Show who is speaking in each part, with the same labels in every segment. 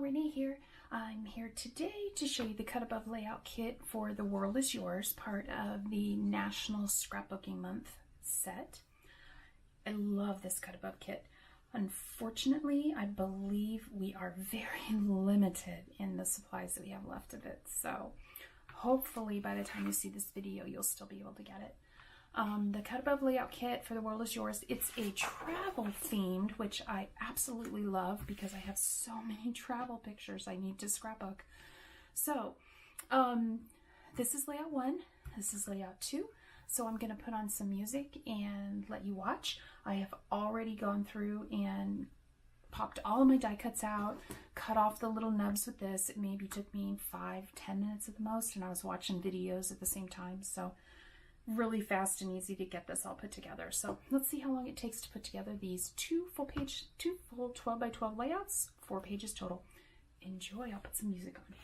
Speaker 1: Rene here. I'm here today to show you the Cut Above layout kit for The World Is Yours, part of the National Scrapbooking Month set. I love this Cut Above kit. Unfortunately, I believe we are very limited in the supplies that we have left of it, so hopefully by the time you see this video, you'll still be able to get it. The Cut Above layout kit for The World Is Yours, it's a travel themed, which I absolutely love because I have so many travel pictures I need to scrapbook. So, this is layout 1, this is layout 2. So I'm going to put on some music and let you watch. I have already gone through and popped all of my die cuts out, cut off the little nubs with this. It maybe took me 5-10 minutes at the most, and I was watching videos at the same time. So really fast and easy to get this all put together. So let's see how long it takes to put together these two full 12 by 12 layouts, 4 pages total. Enjoy. I'll put some music on.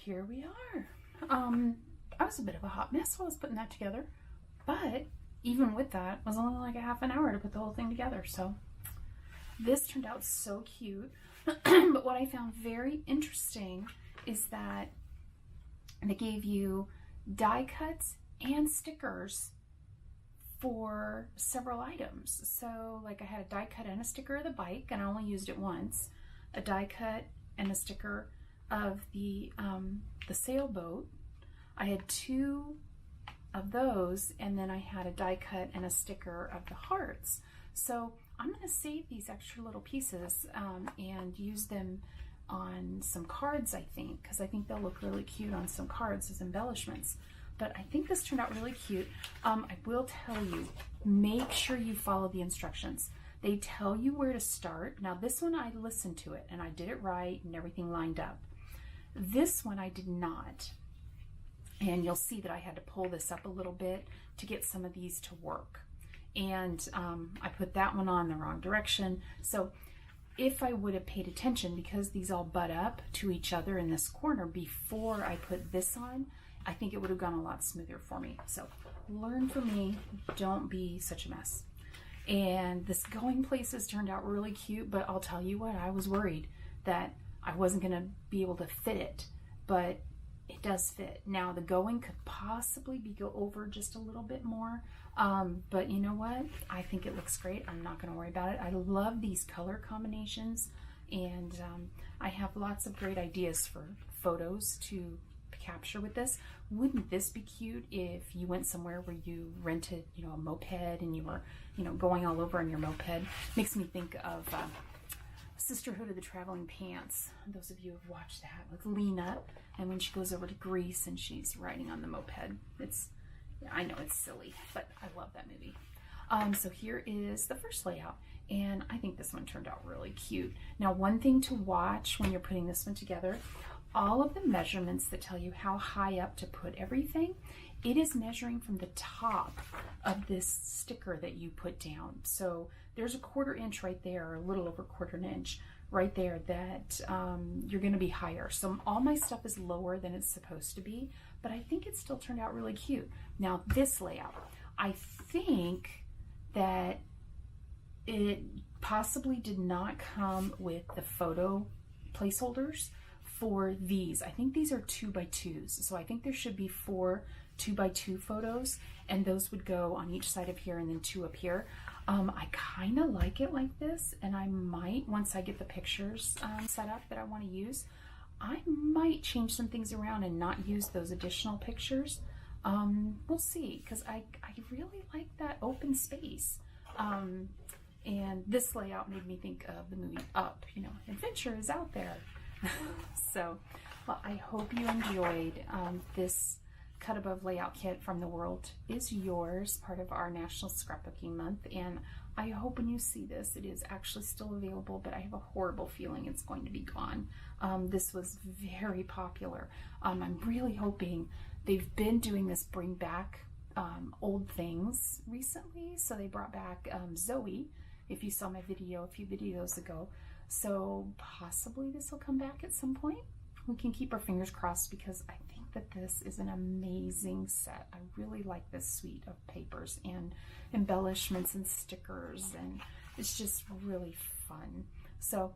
Speaker 1: here we are. I was a bit of a hot mess while I was putting that together, but even with that, it was only like a half an hour to put the whole thing together. So this turned out so cute. But what I found very interesting is that they gave you die cuts and stickers for several items. So like I had a die cut and a sticker of the bike, and I only used it once. A die cut and a sticker of the sailboat. I had 2 of those, and then I had a die cut and a sticker of the hearts. So I'm going to save these extra little pieces and use them on some cards, I think, because I think they'll look really cute on some cards as embellishments. But I think this turned out really cute. I will tell you, make sure you follow the instructions. They tell you where to start. Now this one, I listened to it and I did it right and everything lined up. This one I did not. And you'll see that I had to pull this up a little bit to get some of these to work. And I put that one on the wrong direction. So if I would have paid attention, because these all butt up to each other in this corner before I put this on, I think it would have gone a lot smoother for me. So learn from me, don't be such a mess. And this going places turned out really cute, but I'll tell you what, I was worried that I wasn't gonna be able to fit it, but it does fit. Now the going could possibly go over just a little bit more, but you know what? I think it looks great. I'm not gonna worry about it. I love these color combinations, and I have lots of great ideas for photos to capture with this. Wouldn't this be cute if you went somewhere where you rented, you know, a moped and you were, you know, going all over on your moped? Makes me think of Sisterhood of the Traveling Pants. Those of you who have watched that with Lena, and when she goes over to Greece and she's riding on the moped. It's, I know it's silly, but I love that movie. So here is the first layout, and I think this one turned out really cute. Now, one thing to watch when you're putting this one together, all of the measurements that tell you how high up to put everything, it is measuring from the top of this sticker that you put down. So there's a 1/4 inch right there, or a little over 1/4 inch right there, that you're going to be higher. So all my stuff is lower than it's supposed to be, but I think it still turned out really cute. Now this layout, I think that it possibly did not come with the photo placeholders for these. I think these are 2x2s, so I think there should be 4 2x2 photos, and those would go on each side of here and then 2 up here. I kind of like it like this, and I might, once I get the pictures set up that I want to use, I might change some things around and not use those additional pictures. We'll see, because I really like that open space. And this layout made me think of the movie Up, you know, adventure is out there. So, well, I hope you enjoyed this cut above layout kit from The World Is Yours, part of our National Scrapbooking Month. And I hope when you see this, it is actually still available, but I have a horrible feeling it's going to be gone. This was very popular. I'm really hoping they've been doing this bring back old things recently. So they brought back Zoe, if you saw my video a few videos ago. So possibly this will come back at some point. We can keep our fingers crossed, because I think that this is an amazing set. I really like this suite of papers and embellishments and stickers, and it's just really fun. So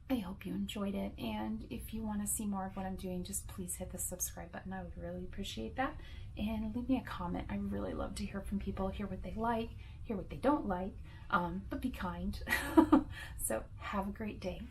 Speaker 1: I hope you enjoyed it, and if you want to see more of what I'm doing, just please hit the subscribe button. I would really appreciate that, and leave me a comment. I really love to hear from people, hear what they like, hear what they don't like, but be kind. So have a great day.